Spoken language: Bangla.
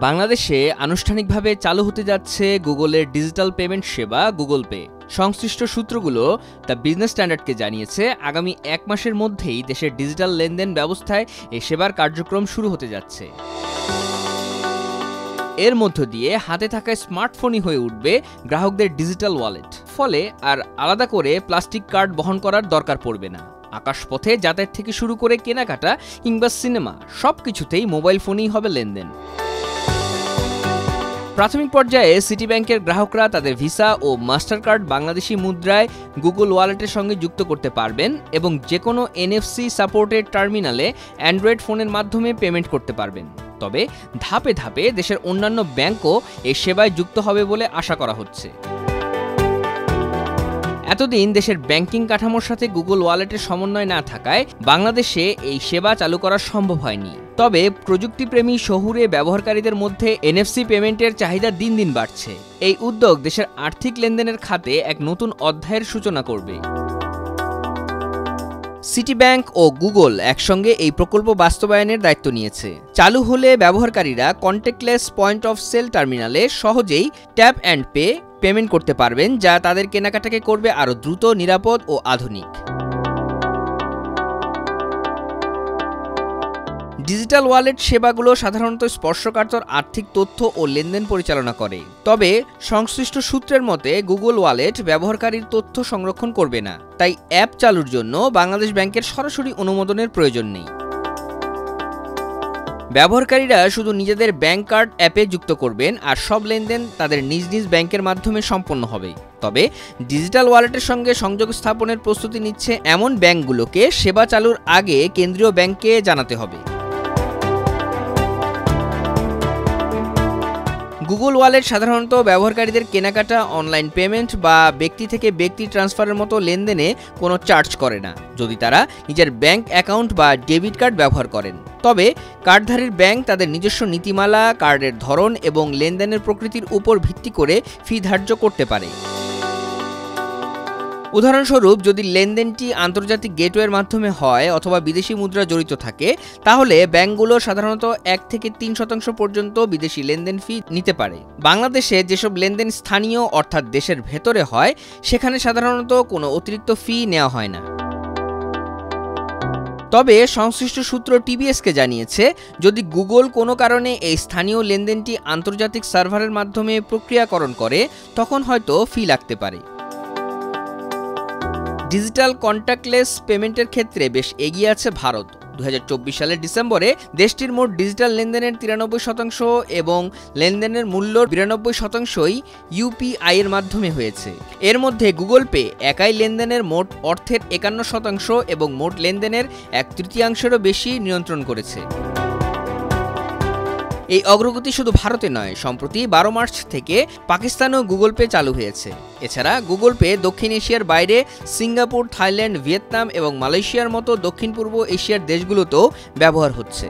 বাংলাদেশে আনুষ্ঠানিকভাবে চালু হতে যাচ্ছে গুগলের ডিজিটাল পেমেন্ট সেবা গুগল পে। সংশ্লিষ্ট সূত্রগুলো দ্য বিজনেস স্ট্যান্ডার্ডকে জানিয়েছে, আগামী 1 মাসের মধ্যেই দেশের ডিজিটাল লেনদেন ব্যবস্থায় এই সেবার কার্যক্রম শুরু হতে যাচ্ছে। এর মধ্য দিয়ে হাতে থাকা স্মার্টফোনই হয়ে উঠবে গ্রাহকদের ডিজিটাল ওয়ালেট। ফলে আর আলাদা করে প্লাস্টিক কার্ড বহন করার দরকার পড়বে না। আকাশপথে যাতায়াত থেকে শুরু করে কেনাকাটা কিংবা সিনেমা সবকিছুতেই মোবাইল ফোনেই হবে লেনদেন। প্রাথমিক পর্যায়ে সিটি ব্যাংকের গ্রাহকরা তাদের ভিসা ও মাস্টার কার্ড বাংলাদেশি মুদ্রায় গুগল ওয়ালেটের সঙ্গে যুক্ত করতে পারবেন এবং যে কোনো NFC সাপোর্টেড টার্মিনালে অ্যান্ড্রয়েড ফোনের মাধ্যমে পেমেন্ট করতে পারবেন। তবে ধাপে ধাপে দেশের অন্যান্য ব্যাংকও এই সেবায় যুক্ত হবে বলে আশা করা হচ্ছে। এতদিন দেশের ব্যাংকিং কাঠামোর সাথে গুগল ওয়ালেটের সমন্বয় না থাকায় বাংলাদেশে এই সেবা চালু করা সম্ভব হয়নি। তবে প্রযুক্তিপ্রেমী শহুরে ব্যবহারকারীদের মধ্যে NFC পেমেন্টের চাহিদা দিন দিন বাড়ছে। এই উদ্যোগ দেশের আর্থিক লেনদেনের খাতে এক নতুন অধ্যায়ের সূচনা করবে। সিটি ব্যাংক ও গুগল একসঙ্গে এই প্রকল্প বাস্তবায়নের দায়িত্ব নিয়েছে। চালু হলে ব্যবহারকারীরা কন্ট্যাক্টলেস পয়েন্ট অফ সেল টার্মিনালে সহজেই ট্যাপ অ্যান্ড পে পেমেন্ট করতে পারবেন, যা তাদের কেনাকাটাকে করবে আরও দ্রুত, নিরাপদ ও আধুনিক। ডিজিটাল ওয়ালেট সেবাগুলো সাধারণত স্পর্শকাতর আর্থিক তথ্য ও লেনদেন পরিচালনা করে। তবে সংশ্লিষ্ট সূত্রের মতে গুগল ওয়ালেট ব্যবহারকারীর তথ্য সংরক্ষণ করবে না, তাই অ্যাপ চালুর জন্য বাংলাদেশ ব্যাংকের সরাসরি অনুমোদনের প্রয়োজন নেই। ব্যবহারকারীরা শুধু নিজেদের ব্যাংক কার্ড অ্যাপে যুক্ত করবেন আর সব লেনদেন তাদের নিজ নিজ ব্যাংকের মাধ্যমে সম্পন্ন হবে। তবে ডিজিটাল ওয়ালেটের সঙ্গে সংযোগ স্থাপনের প্রস্তুতি নিচ্ছে এমন ব্যাংকগুলোকে সেবা চালুর আগে কেন্দ্রীয় ব্যাংককে জানাতে হবে। গুগল ওয়ালেট সাধারণত ব্যবহারকারীদের কেনাকাটা, অনলাইন পেমেন্ট বা ব্যক্তি থেকে ব্যক্তি ট্রান্সফারের মতো লেনদেনে কোনো চার্জ করে না, যদি তারা নিজের ব্যাংক অ্যাকাউন্ট বা ডেবিট কার্ড ব্যবহার করেন। তবে কার্ডধারীর ব্যাংক তাদের নিজস্ব নীতিমালা, কার্ডের ধরন এবং লেনদেনের প্রকৃতির উপর ভিত্তি করে ফি ধার্য করতে পারে। উদাহরণস্বরূপ, যদি লেনদেনটি আন্তর্জাতিক গেটওয়ের মাধ্যমে হয় অথবা বিদেশি মুদ্রা জড়িত থাকে, তাহলে ব্যাংকগুলো সাধারণত 1 থেকে 3% পর্যন্ত বিদেশি লেনদেন ফি নিতে পারে। বাংলাদেশে যেসব লেনদেন স্থানীয় অর্থাৎ দেশের ভেতরে হয়, সেখানে সাধারণত কোনো অতিরিক্ত ফি নেওয়া হয় না। তবে সংশ্লিষ্ট সূত্র TBSকে জানিয়েছে, যদি গুগল কোনো কারণে এই স্থানীয় লেনদেনটি আন্তর্জাতিক সার্ভারের মাধ্যমে প্রক্রিয়াকরণ করে, তখন হয়তো ফি লাগতে পারে। ডিজিটাল কন্ট্যাক্টলেস পেমেন্টের ক্ষেত্রে বেশ এগিয়ে আছে ভারত। 2024 সালের ডিসেম্বরে দেশটির মোট ডিজিটাল লেনদেনের 93% এবং লেনদেনের মূল্যর 92%ই UPI এর মাধ্যমে হয়েছে। এর মধ্যে গুগল পে একাই লেনদেনের মোট অর্থের 51% এবং মোট লেনদেনের 1/3 বেশি নিয়ন্ত্রণ করেছে। এই অগ্রগতি শুধু ভারতে নয়, সম্প্রতি 12 মার্চ থেকে পাকিস্তানেও গুগল পে চালু হয়েছে। এছাড়া গুগল পে দক্ষিণ এশিয়ার বাইরে সিঙ্গাপুর, থাইল্যান্ড, ভিয়েতনাম এবং মালয়েশিয়ার মতো দক্ষিণ পূর্ব এশিয়ার দেশগুলোতেও ব্যবহার হচ্ছে।